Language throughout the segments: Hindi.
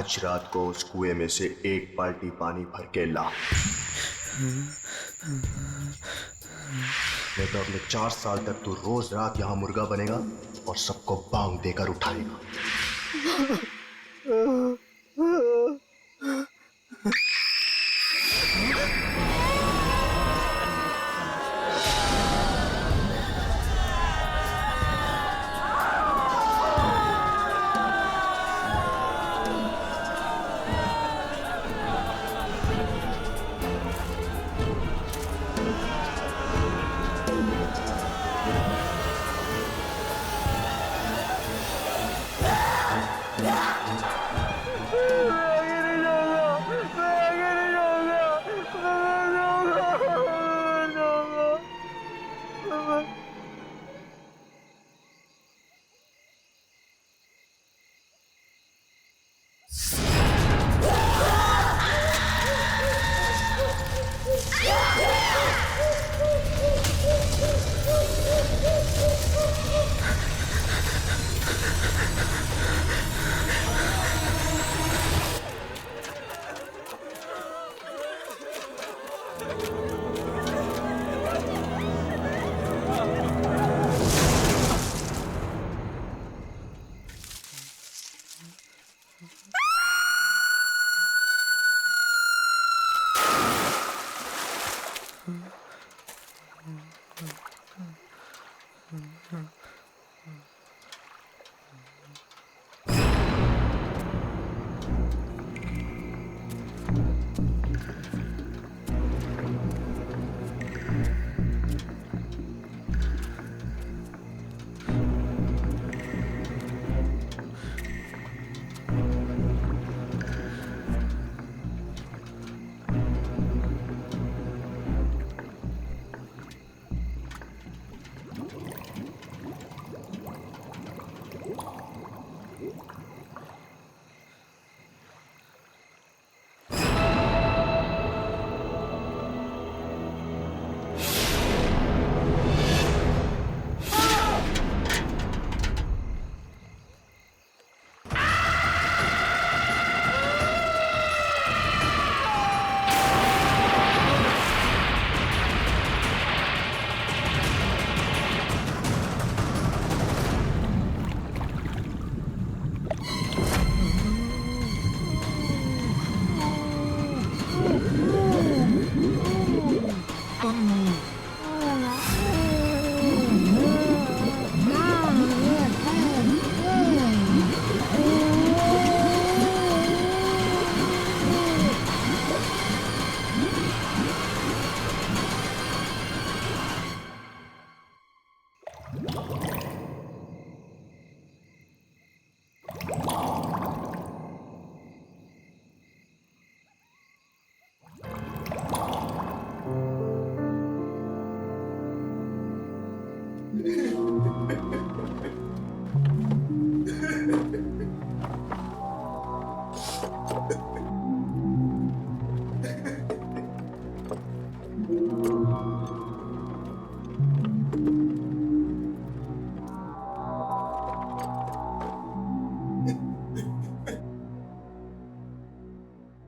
आज रात को उस कुएं में से एक बाल्टी पानी भर के ला, नहीं तो अगले 4 साल तक तू रोज रात यहाँ मुर्गा बनेगा और सबको बांग देकर उठाएगा।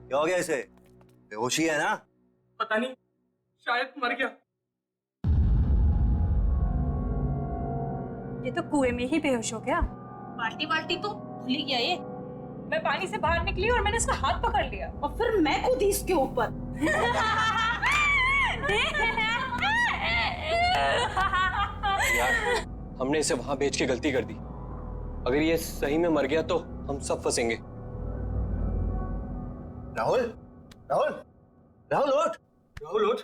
क्या हो गया इसे? बेहोशी है ना? पता नहीं, शायद मर गया। ये तो कुएं में ही बेहोश हो गया। बाल्टी बाल्टी तो भूल ही गया ये। मैं पानी से बाहर निकली और मैंने इसका हाथ पकड़ लिया और फिर मैं कूदी इसके ऊपर। यार, हमने इसे वहां बेच के गलती कर दी। अगर ये सही में मर गया तो हम सब फंसेंगे। राहुल, राहुल, राहुल उठ, राहुल उठ।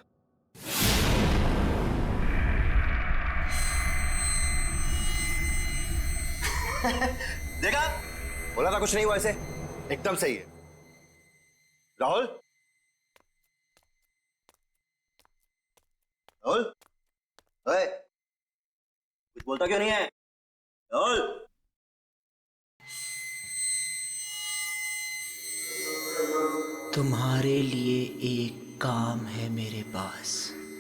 देखा, बोला था कुछ नहीं हुआ इसे, एकदम सही है। राहुल, राहुल, ओए, कुछ बोलता क्यों नहीं है? राहुल, तुम्हारे लिए एक काम है मेरे पास।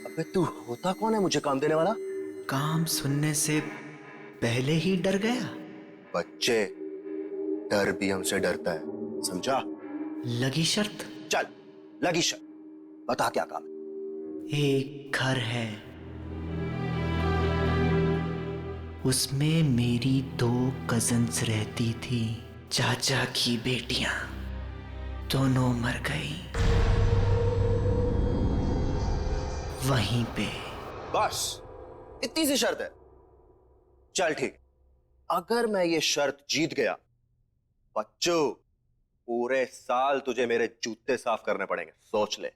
अबे तू होता कौन है मुझे काम देने वाला? काम सुनने से पहले ही डर गया। बच्चे, डर भी हमसे डरता है। समझा? लगी शर्त? चल, लगी शर्त। बता क्या काम है? एक घर है, उसमें मेरी 2 कजन्स रहती थी, चाचा की बेटियां, दोनों मर गई वहीं पे। बस इतनी सी शर्त है? चल ठीक, अगर मैं ये शर्त जीत गया, बच्चू पूरे साल तुझे मेरे जूते साफ करने पड़ेंगे, सोच ले।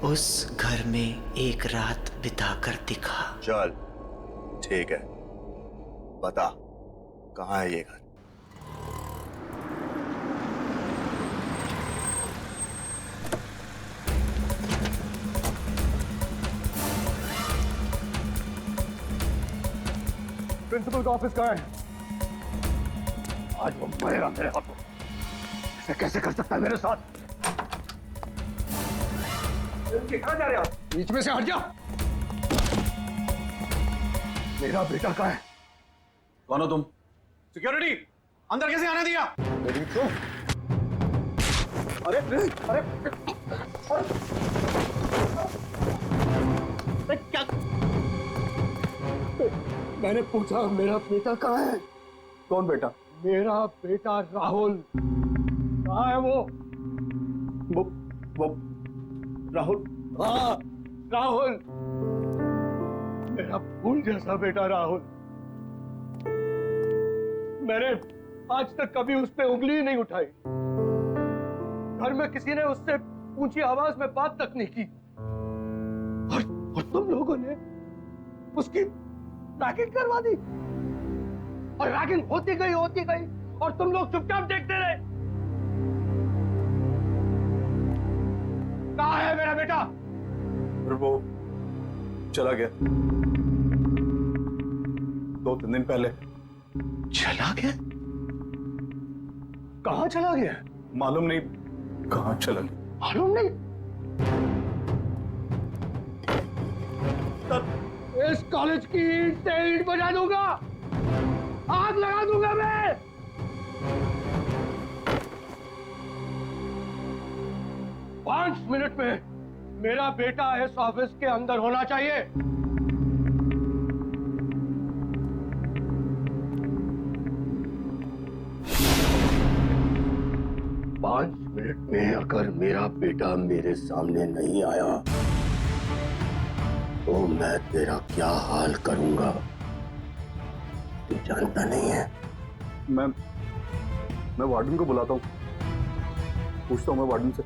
उस घर में एक रात बिताकर दिखा। चल ठीक है, बता कहां है ये घर? प्रिंसिपल का ऑफिस कहाँ है? आज वो मरेगा मेरे हाथों। ऐसे कैसे कर सकता है मेरे साथ? कहाँ जा रहे हो? बीच में से हट जा। मेरा बेटा कहाँ है? कौन हो तुम? सिक्योरिटी, अंदर कैसे आने दिया? अरे अरे अरे क्या? मैंने पूछा मेरा बेटा कहाँ है? कौन बेटा? मेरा बेटा राहुल कहाँ है? वो राहुल। हाँ, राहुल, मेरा फूल जैसा बेटा राहुल। मैंने आज तक कभी उस पे उंगली ही नहीं उठाई। घर में किसी ने उससे ऊंची आवाज में बात तक नहीं की। और तुम लोगों ने उसकी रैगिंग करवा दी। और रैगिंग होती गई और तुम लोग चुपचाप देखते रहे। कहाँ है मेरा बेटा? और वो चला गया 2-3 दिन पहले। चला गया? कहाँ चला गया? मालूम नहीं कहाँ चला गया। मालूम नहीं? इस कॉलेज की ईंट से ईंट बजा दूंगा, आग लगा दूंगा मैं। पांच मिनट में मेरा बेटा इस ऑफिस के अंदर होना चाहिए। 5 मिनट में अगर मेरा बेटा मेरे सामने नहीं आया तो मैं तेरा क्या हाल करूंगा तू जानता नहीं है। मैं वार्डन को बुलाता हूँ, पूछता हूँ मैं वार्डन से।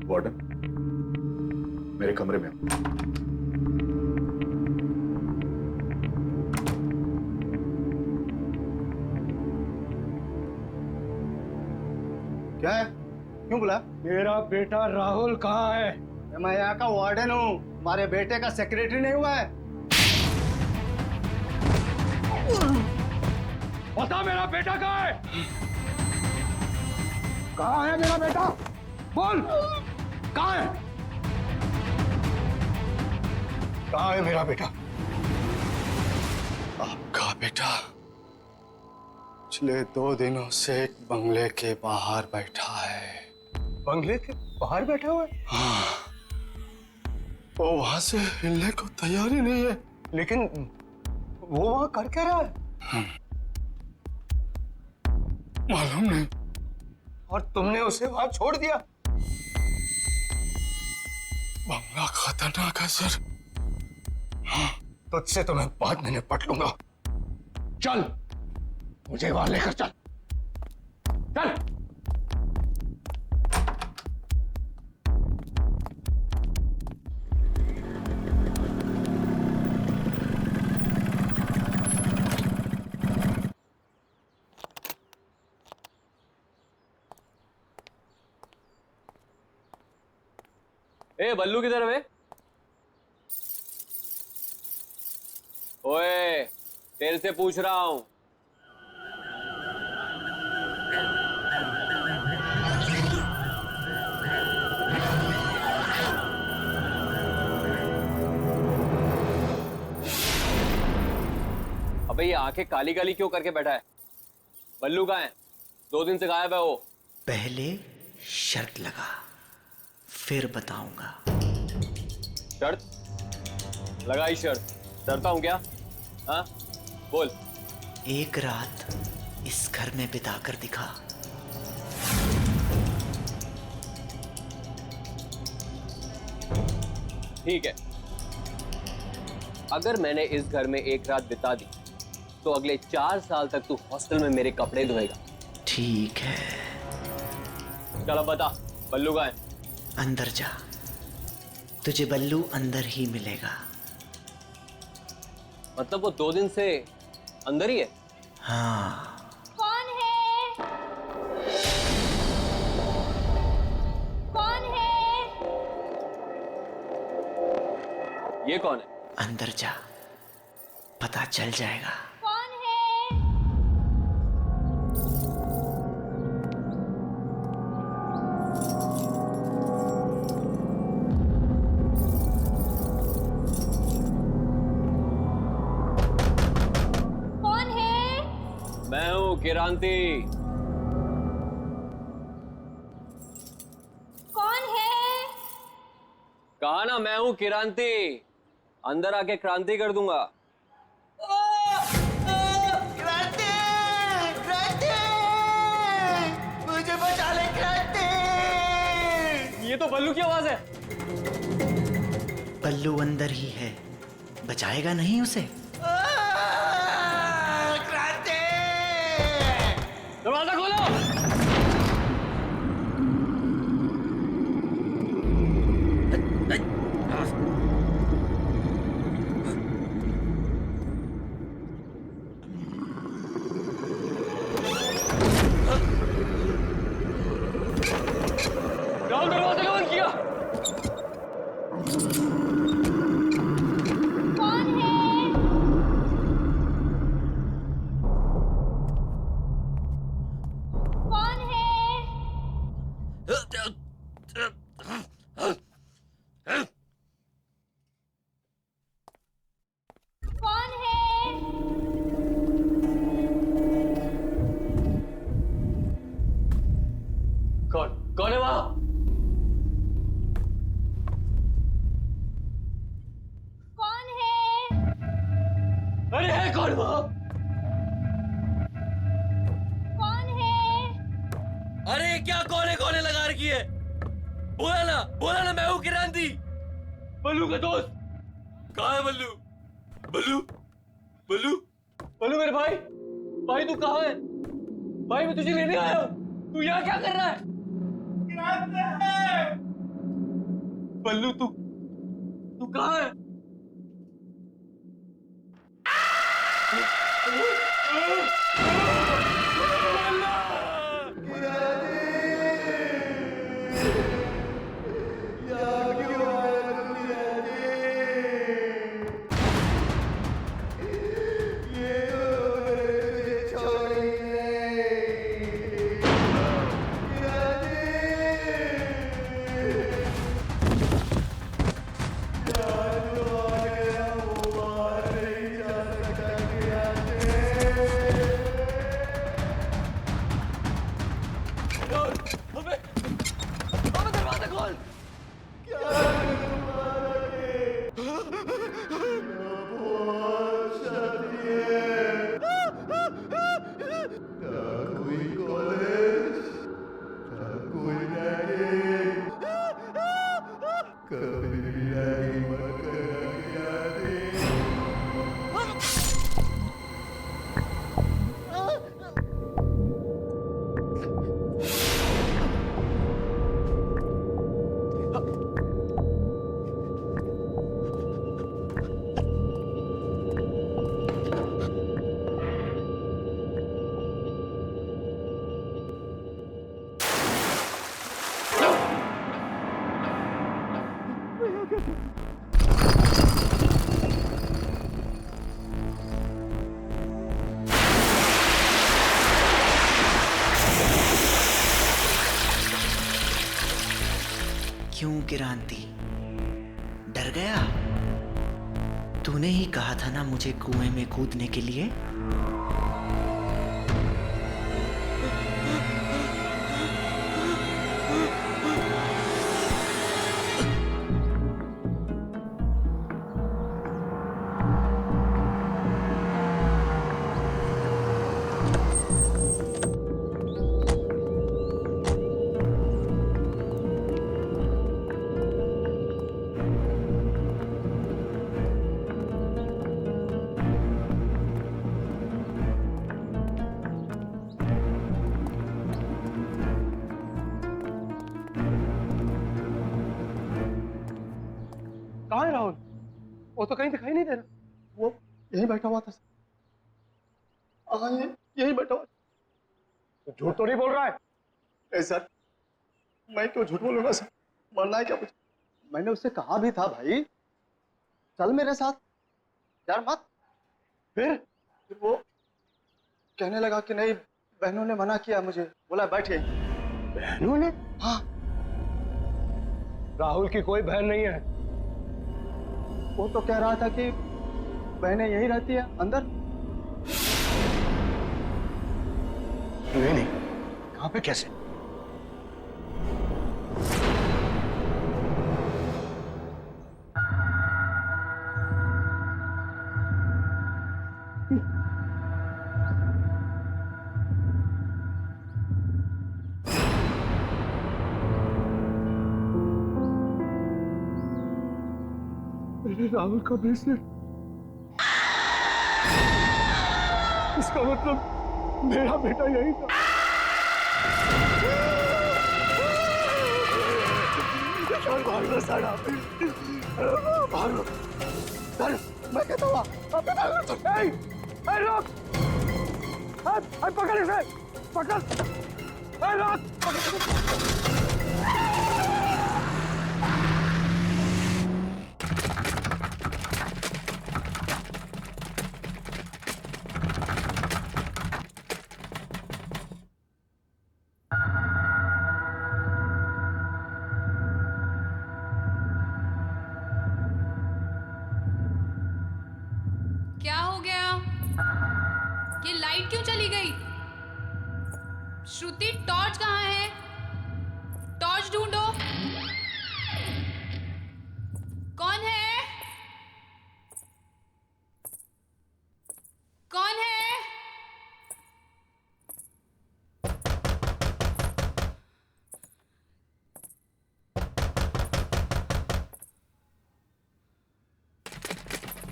वार्डन, मेरे कमरे में। क्या है? क्यों बुला? मेरा बेटा राहुल कहाँ है? मैं यहाँ का वार्डन हूँ, हमारे बेटे का सेक्रेटरी नहीं हुआ है। बता मेरा बेटा कहाँ है? कहाँ है मेरा बेटा? बोल, कहाँ है? कहाँ है मेरा बेटा? आपका बेटा पिछले 2 दिनों से एक बंगले के बाहर बैठा है। बंगले के बाहर बैठा हुआ है? हाँ, वो वहां से हिलने को तैयार ही नहीं है। लेकिन वो वहां कर क्या रहा है? मालूम नहीं। और तुमने उसे वहां छोड़ दिया? बंगला खतरनाक है सर। हाँ, तुझसे तो मैं बाद में निपट लूंगा। चल, मुझे वहां लेकर चल। चल। ए बल्लू किधर है बे? ओए, तेरे से पूछ रहा हूं। अबे ये आंखें काली काली क्यों करके बैठा है? बल्लू कहाँ है? 2 दिन से गायब है वो। पहले शर्त लगा, फिर बताऊंगा। शर्त? लगाई शर्त। डरता हूं क्या? हाँ, बोल। एक रात इस घर में बिताकर दिखा। ठीक है, अगर मैंने इस घर में एक रात बिता दी तो अगले 4 साल तक तू हॉस्टल में मेरे कपड़े धोएगा। ठीक है, चलो बता, बल्लू कहाँ है? अंदर जा, तुझे बल्लू अंदर ही मिलेगा। मतलब वो 2 दिन से अंदर ही है? हाँ, कौन है? कौन है? ये कौन है? अंदर जा, पता चल जाएगा। कौन है? कौन है? मैं हूँ किरांती। कौन है? कहा ना, मैं हूँ किरांती। अंदर आके क्रांति कर दूंगा। मुझे बचा ले क्रांति। ये तो बल्लू की आवाज है। बल्लू अंदर ही है, बचाएगा नहीं उसे? क्रांति! दरवाजा खोलो। राहुल, दरवाजा कौन किया? कौन है? कौन है? कौन है? कौन है वहां? कौन है? अरे है कौन वहां? कौन है? अरे क्या कौन है लगा रखी है? बोला ना मैं हूँ किरांती, बल्लू का दोस्त। कहाँ है बल्लू? बल्लू बल्लू बल्लू मेरे भाई तू कहाँ है? भाई मैं तुझे लेने आया हूँ, तू यहाँ क्या कर रहा है? बल्लू तू कहाँ है? क्यों किरांती, डर गया? तूने ही कहा था ना मुझे कुएं में कूदने के लिए। कहाँ है राहुल? वो तो कहीं दिखाई नहीं दे रहा। वो यहीं बैठा हुआ था सर। हाँ, यहीं बैठा हुआ। तो झूठ तो नहीं बोल रहा है? नहीं सर, मैं क्यों झूठ बोलूंगा सर? मरना है क्या मुझे? मैंने उससे कहा भी था भाई चल मेरे साथ, यार मत। फिर वो कहने लगा कि नहीं, बहनों ने मना किया मुझे, बोला बैठ यहीं। बहनों ने? हाँ, राहुल की कोई बहन नहीं है। वो तो कह रहा था कि बहनें यहीं रहती है अंदर। नहीं नहीं, कहाँ पे, कैसे? मेरे राहुल का ब्रेसलेट। इसका मतलब मेरा बेटा यही था। भागो सारा, भागो। चल, मैं कहता हूँ अब रुक। पकड़ इसे, पकड़। रुक। क्या हो गया? ये लाइट क्यों चली गई? श्रुति, टॉर्च कहाँ है? टॉर्च ढूंढो। कौन है? कौन है?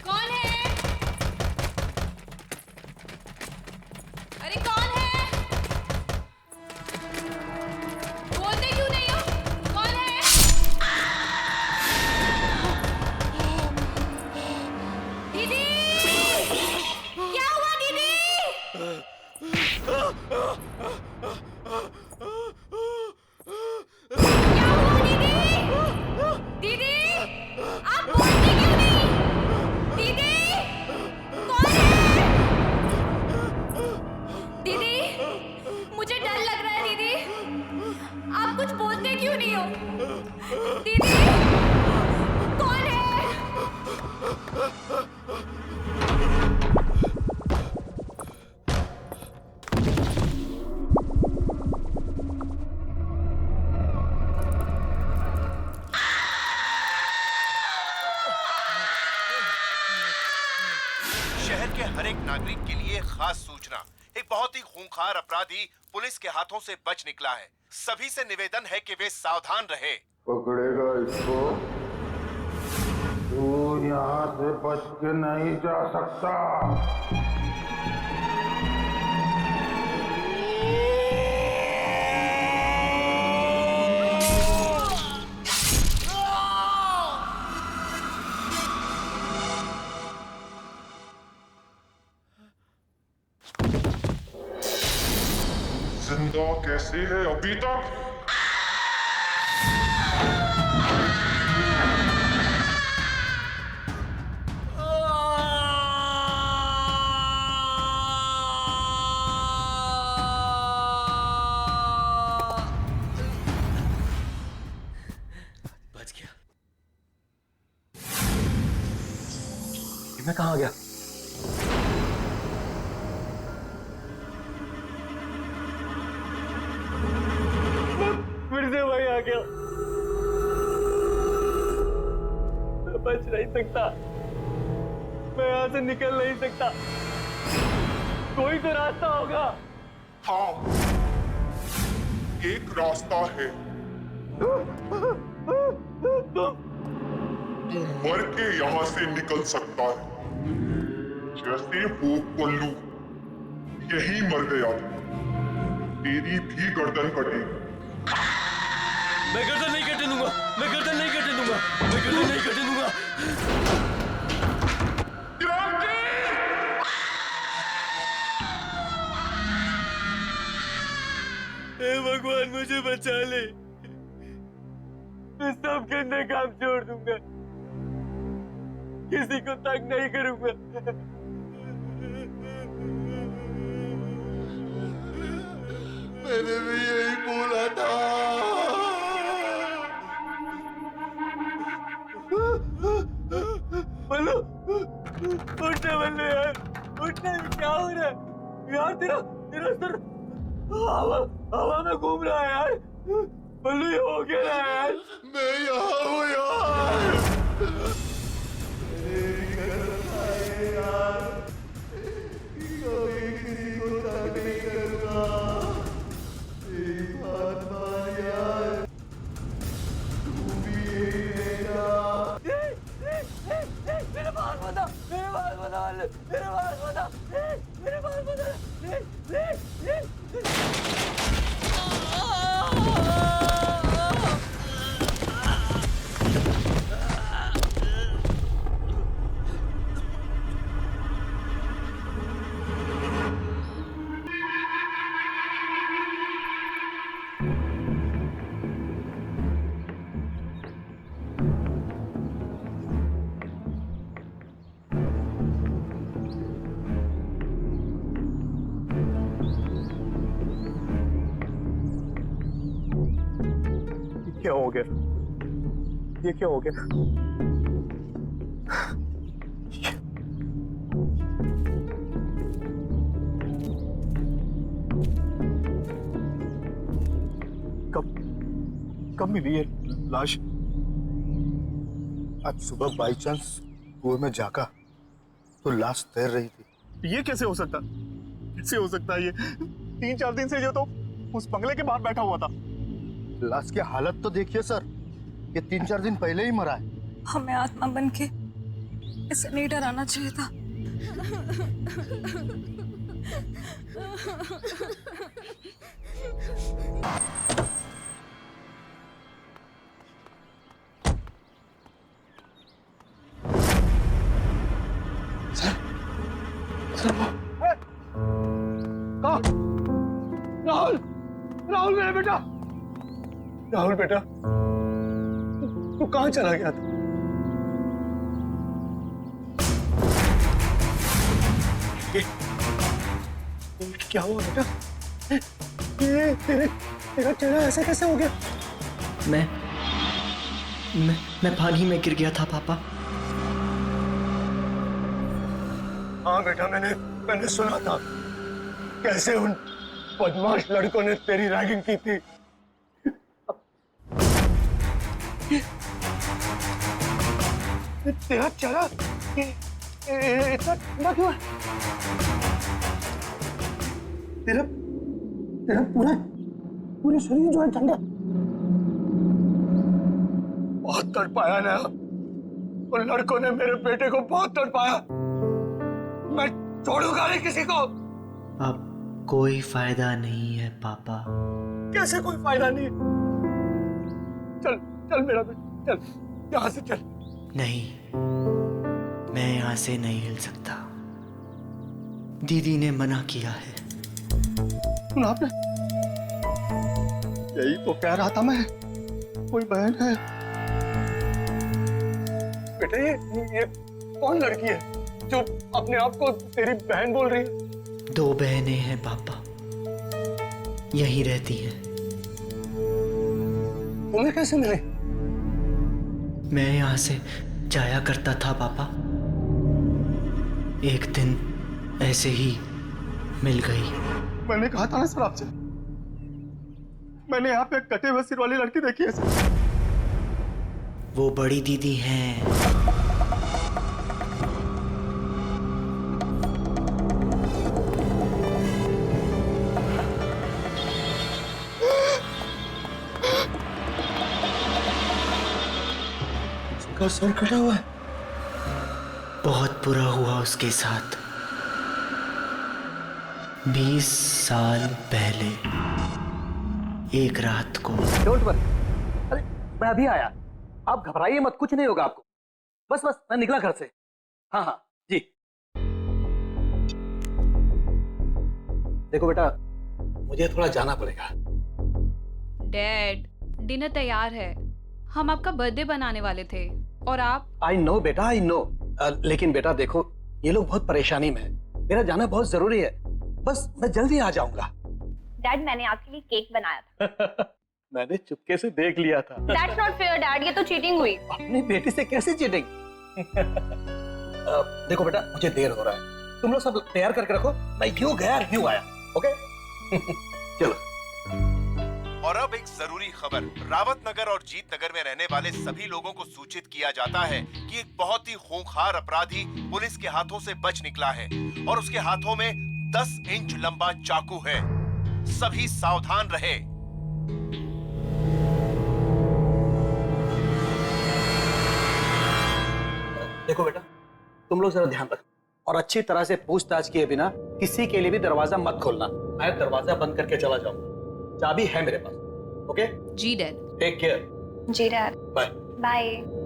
कौन है? अरे कौन है? बोलते क्यों नहीं हो? कौन है? दीदी! क्या हुआ दीदी? क्या हुआ दीदी? दीदी! आप बोलते क्यों नहीं? दीदी! कौन है? दीदी, मुझे डर लग रहा है दीदी। आप कुछ बोलते क्यों नहीं हो? दीदी, कौन है? शहर के हर एक नागरिक के लिए खास सूचना। एक बहुत ही खूंखार अपराधी पुलिस के हाथों से बच निकला है। सभी से निवेदन है कि वे सावधान रहे। पकड़ेगा इसको, तू यहाँ से बच के नहीं जा सकता। जिंदा कैसे है अभी तक? मैं कहाँ गया? फिर से वही आ गया। मैं बच नहीं सकता, मैं यहाँ से निकल नहीं सकता। कोई तो रास्ता होगा। हाँ, एक रास्ता है। तू मर के यहाँ से निकल सकता है, जैसे वो पल्लू यही मर गया, तेरी भी गर्दन कटेगी। मैं गर्दन नहीं कटने दूंगा, मैं गर्दन नहीं कटने दूंगा, मैं गर्दन नहीं कटने दूंगा। हे भगवान मुझे बचा ले, मैं सब गंदे काम छोड़ दूंगा, किसी को तंग नहीं करूंगा। मैंने भी यही बोला था। बल्लू, उठना बल्लू यार, उठना। क्या हो रहा है यार? तेरा सर हवा में घूम रहा है यार। बल्लू ये हो क्या रहा है यार? मैं यहाँ हूँ यार। किसी को तंग नहीं करूँगा। मेरी बात मान यार, तू भी यही रहेगा। मेरे बाल बता, मेरे बाल बता, मेरे बाल बता, मेरे बाल बता। क्या हो गया? ये क्या हो गया? कब मिली है लाश? आज सुबह बाई चांस कुएं में झांका तो लाश तैर रही थी। ये कैसे हो सकता? कैसे हो सकता है ये? 3-4 दिन से जो तो उस बंगले के बाहर बैठा हुआ था। लाश की हालत तो देखिए सर, ये 3-4 दिन पहले ही मरा है। हमें आत्मा बन के इसे नहीं डराना चाहिए था। राहुल, राहुल मेरा बेटा, राहुल बेटा, तू कहाँ चला गया था? क्या हुआ बेटा? ये तेरा चेहरा ऐसा कैसे हो गया? मैं पानी में गिर गया था पापा। हाँ बेटा, मैंने सुना था कैसे उन बदमाश लड़कों ने तेरी रैगिंग की थी। तेरा चेहरा इतना ठंडा क्यों है? तेरा पूरा शरीर जो है ठंडा। बहुत तड़पाया ना उन लड़कों ने, मेरे बेटे को बहुत तड़पाया। मैं छोड़ूंगा नहीं किसी को। अब कोई फायदा नहीं है पापा। कैसे कोई फायदा नहीं? चल मेरा बेटा, चल यहाँ से चल। नहीं, मैं यहाँ से नहीं हिल सकता। दीदी ने मना किया है। सुना आपने? यही तो कह रहा था मैं, कोई बहन है। बेटा ये कौन लड़की है जो अपने आप को तेरी बहन बोल रही है? 2 बहनें हैं पापा, यहीं रहती हैं। तुम्हें कैसे मिले? मैं यहाँ से जाया करता था पापा। एक दिन ऐसे ही मिल गई। मैंने कहा था ना सर आपसे, मैंने यहाँ पे कटे हुए सिर वाली लड़की देखी है सर। वो बड़ी दीदी हैं। उसका सर कटा हुआ है। बहुत बुरा हुआ उसके साथ 20 साल पहले एक रात को। डोंट वरी, अरे मैं अभी आया, आप घबराइए मत, कुछ नहीं होगा आपको। बस बस मैं निकला घर से। हाँ हाँ जी। देखो बेटा, मुझे थोड़ा जाना पड़ेगा। डैड, डिनर तैयार है, हम आपका बर्थडे बनाने वाले थे और आप। आई नो बेटा, आई नो, लेकिन बेटा देखो, ये लोग बहुत परेशानी में है, मेरा जाना बहुत जरूरी है। बस मैं जल्दी आ जाऊंगा। डैड, मैंने आपके लिए केक बनाया था। मैंने चुपके से देख लिया था। That's not fair, डैड, ये तो चीटिंग हुई। अपनी बेटी से कैसे चीटिंग? देखो बेटा, मुझे देर हो रहा है, तुम लोग सब तैयार करके रखो, मैं यूं गया यूं आया। ओके? चलो। और अब एक जरूरी खबर। रावत नगर और जीत नगर में रहने वाले सभी लोगों को सूचित किया जाता है कि एक बहुत ही खूंखार अपराधी पुलिस के हाथों से बच निकला है और उसके हाथों में 10 इंच लंबा चाकू है। सभी सावधान रहे। देखो बेटा, तुम लोग जरा ध्यान रखो और अच्छी तरह से पूछताछ किए बिना किसी के लिए भी दरवाजा मत खोलना। मैं दरवाजा बंद करके चला जाऊंगा, चाबी है मेरे पास। ओके? जी डैड। Take care. जी डैड। Bye bye.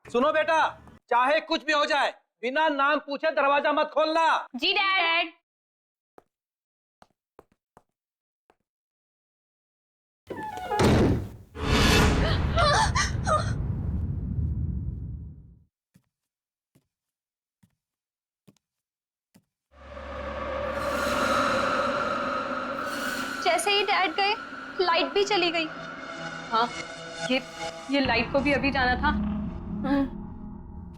सुनो बेटा, चाहे कुछ भी हो जाए, बिना नाम पूछे दरवाजा मत खोलना। जी डैड। जैसे ही डैड गए, लाइट भी चली गई। हाँ, ये लाइट को भी अभी जाना था।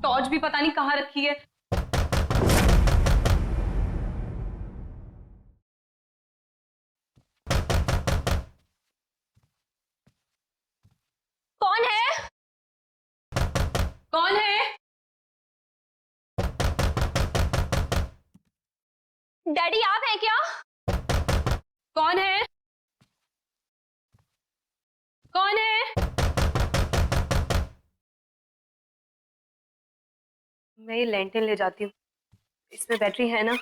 टॉर्च भी पता नहीं कहाँ रखी है। कौन है? कौन है? डैडी, आप हैं क्या? कौन है? कौन है? मैं ये लैंटर्न ले जाती हूँ, इसमें बैटरी है ना?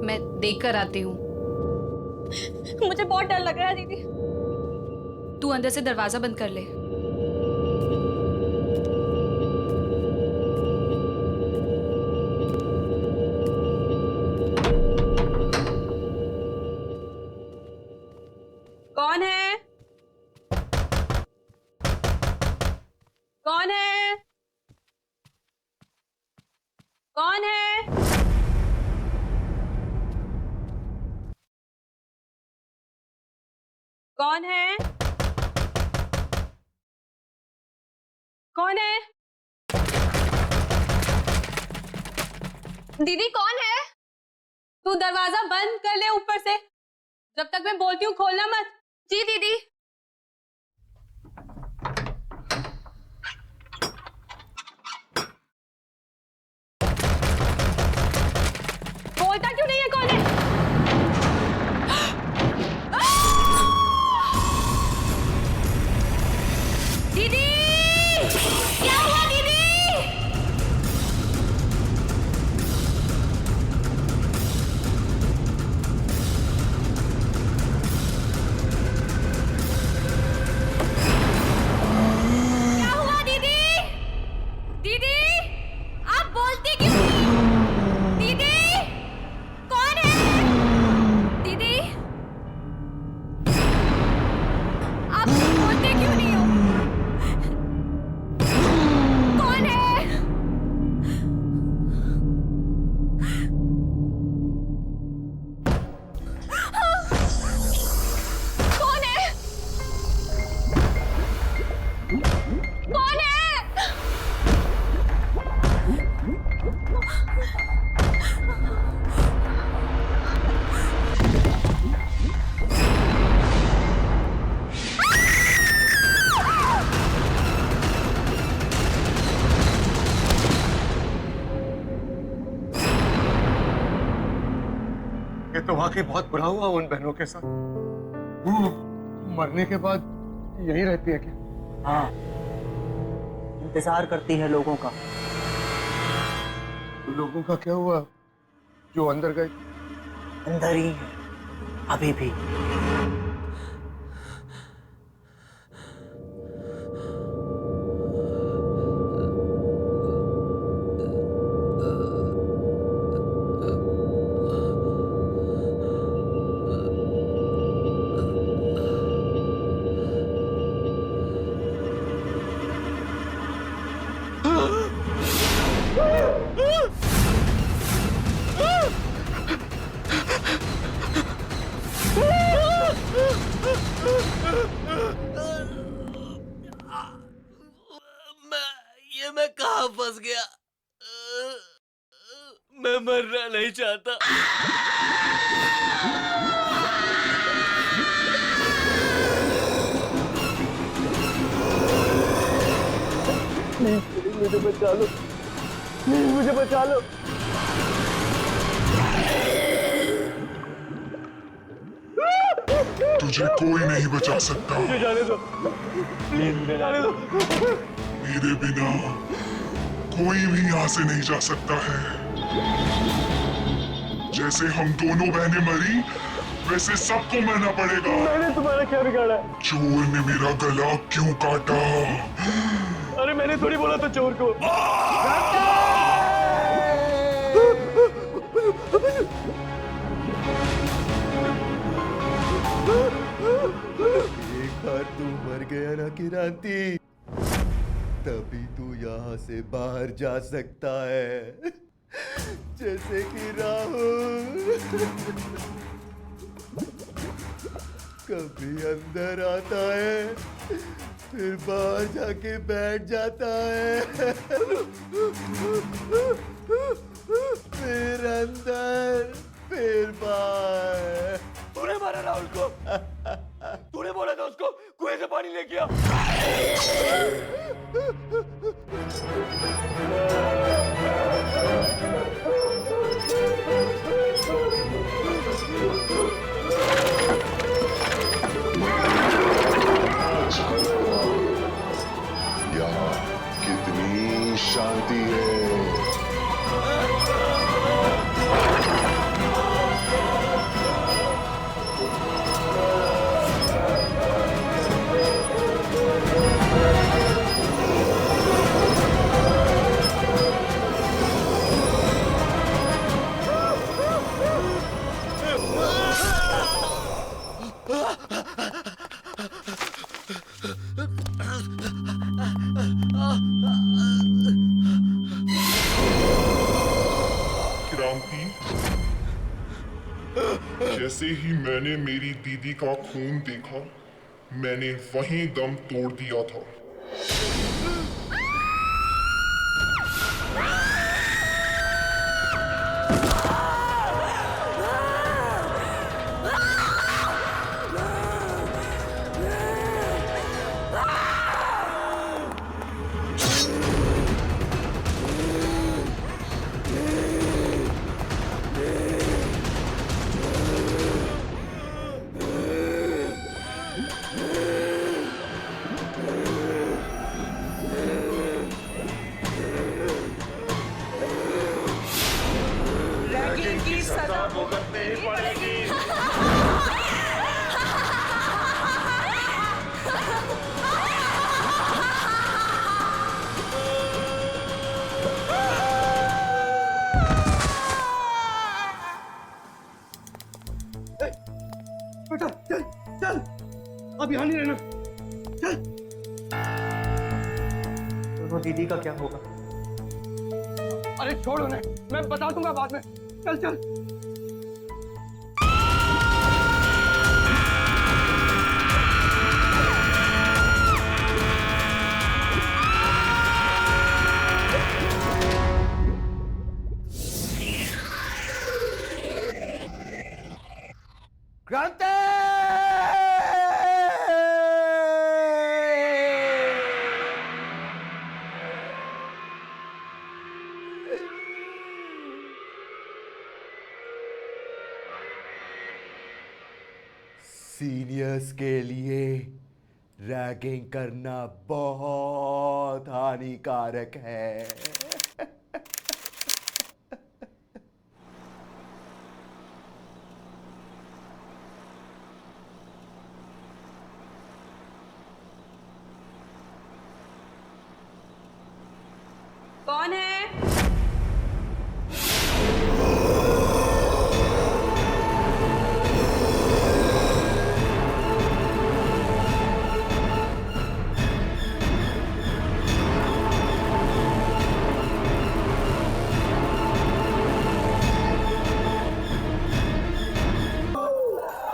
मैं देख कर आती हूँ। मुझे बहुत डर लग रहा है दीदी। तू अंदर से दरवाजा बंद कर ले। कौन है? कौन है? कौन है? कौन है? कौन है? दीदी, कौन है? तू दरवाजा बंद कर ले ऊपर से, जब तक मैं बोलती हूँ खोलना मत। जी दीदी। बोलता क्यों नहीं है? कौन है? दीदी, क्या हुआ दीदी? वाकई बहुत बुरा हुआ उन बहनों के साथ। वो मरने के बाद यहीं रहती है क्या? हाँ, इंतजार करती है लोगों का। लोगों का क्या हुआ जो अंदर गए? अंदर ही है अभी भी। मैं कहाँ फंस गया? मैं मरना नहीं चाहता। मुझे बचा लो, प्लीज मुझे बचा लो। तुझे कोई नहीं बचा सकता। मुझे जाने दो, प्लीज मुझे जाने दो। मेरे बिना कोई भी यहाँ से नहीं जा सकता है। जैसे हम दोनों बहनें मरी, वैसे सबको मरना पड़ेगा। मैंने तुम्हारा क्या बिगाड़ा? चोर ने मेरा गला क्यों काटा? अरे मैंने थोड़ी बोला था चोर को। एक बार तू मर गया ना किरांती, तभी तू यहाँ से बाहर जा सकता है। जैसे कि राहुल कभी अंदर आता है, फिर बाहर जाके बैठ जाता है, फिर अंदर, फिर बाहर। तूने मारा राहुल को? तूने बोला था उसको कुएं से पानी लेके आ। यहाँ कितनी शांति है। क्रांति, जैसे ही मैंने मेरी दीदी का खून देखा, मैंने वहीं दम तोड़ दिया था। बेटा चल चल, अब यहाँ नहीं रहना, चल। दोनों दीदी का क्या होगा? अरे छोड़ उन्हें, मैं बता दूंगा बाद में। चल चल। क्रांति! सीनियर्स के लिए रैगिंग करना बहुत हानिकारक है। कौन है?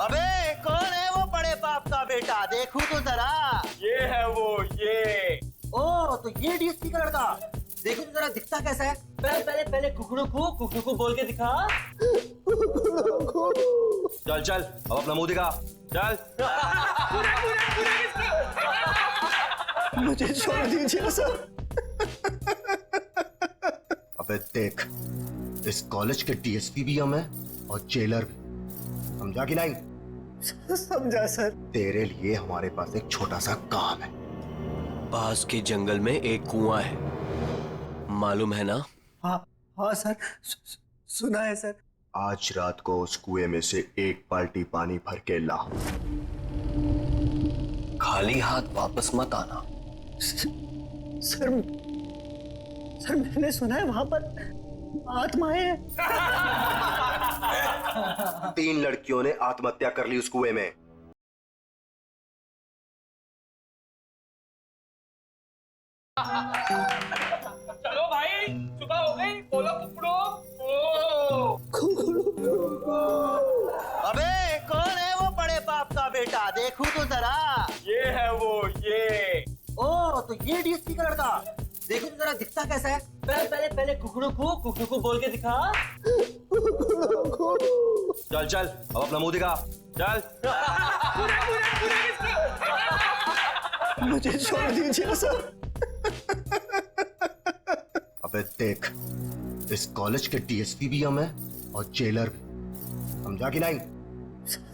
अबे कौन है वो बड़े बाप का बेटा? देखूं तो जरा। ये है वो, ये। ओ तो ये डीएसपी का लड़का। देखो तो जरा दिखता कैसा है। पहले कुकड़ू बोल के दिखा। चल चल अब अपना मुंह दिखा। चल। मुझे छोड़ दीजिए सर। अबे देख, इस कॉलेज के डीएसपी भी हम हैं और जेलर भी, समझा कि नहीं? समझा सर। तेरे लिए हमारे पास एक छोटा सा काम है। पास के जंगल में एक कुआं है, मालूम है ना? हाँ सर, सुना है सर। आज रात को उस कुएं में से एक बाल्टी पानी भर के ला। खाली हाथ वापस मत आना। सर मैंने सुना है वहां पर आत्माएं हैं। 3 लड़कियों ने आत्महत्या कर ली उस कुएं में। चलो भाई, सुबह हो गई, बोलो कुकड़ो। अबे कौन है वो बड़े बाप का बेटा? देखूं तो जरा। ये है वो, ये। ओ तो ये डीएसपी का लड़का। देखो तो जरा दिखता कैसा है। पहले कुकड़ू बोल के दिखा। चल चल अब अपना मुंह दिखा। चल। मुझे छोड़ दीजिए सर। अबे देख, इस कॉलेज के डीएसपी भी हम हैं और जेलर भी, समझा कि नहीं?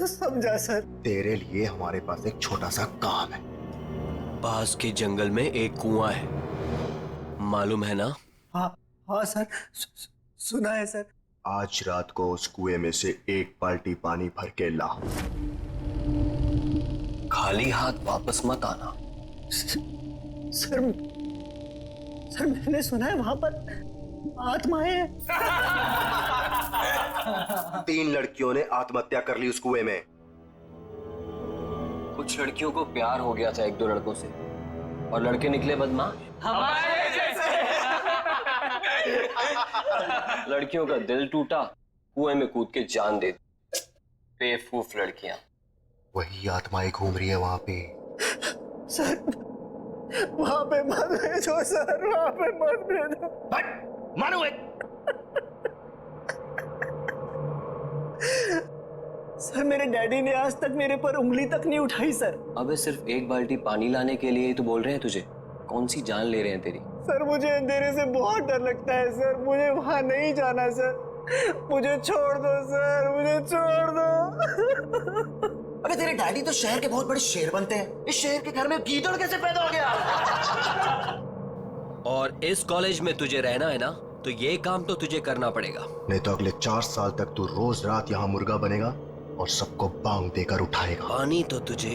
समझा सर। तेरे लिए हमारे पास एक छोटा सा काम है। पास के जंगल में एक कुआं है, मालूम है ना? हाँ सर, सुना है सर। आज रात को उस कुएं में से एक बाल्टी पानी भर के ला। खाली हाथ वापस मत आना। सर मैंने सुना है वहां पर आत्माएं हैं। 3 लड़कियों ने आत्महत्या कर ली उस कुएं में। कुछ लड़कियों को प्यार हो गया था 1-2 लड़कों से, और लड़के निकले बदमाश। हमारे जैसे। लड़कियों का दिल टूटा, कुएं में कूद के जान दे दी। बेवकूफ लड़कियां। वही आत्माएं घूम रही है वहां पे। सर वहां पे मत भेजो सर, वहां पे मत भेजो। मानो एक। सर मेरे डैडी ने आज तक मेरे पर उंगली तक नहीं उठाई सर। अबे सिर्फ एक बाल्टी पानी लाने के लिए तो बोल रहे हैं तुझे। कौन सी जान ले रहे हैं तेरी? सर मुझे अंधेरे से बहुत डर लगता है सर, मुझे वहां नहीं जाना सर। मुझे छोड़ दो सर, मुझे छोड़ दो। अबे तेरे डैडी तो शहर के बहुत बड़े शेर बनते हैं। इस शेर के घर में गीदड़ कैसे पैदा हो गया? और इस कॉलेज में तुझे रहना है ना, तो ये काम तो तुझे करना पड़ेगा। नहीं तो अगले 4 साल तक तू रोज रात यहाँ मुर्गा बनेगा और सबको बांग देकर उठाएगा। पानी तो तुझे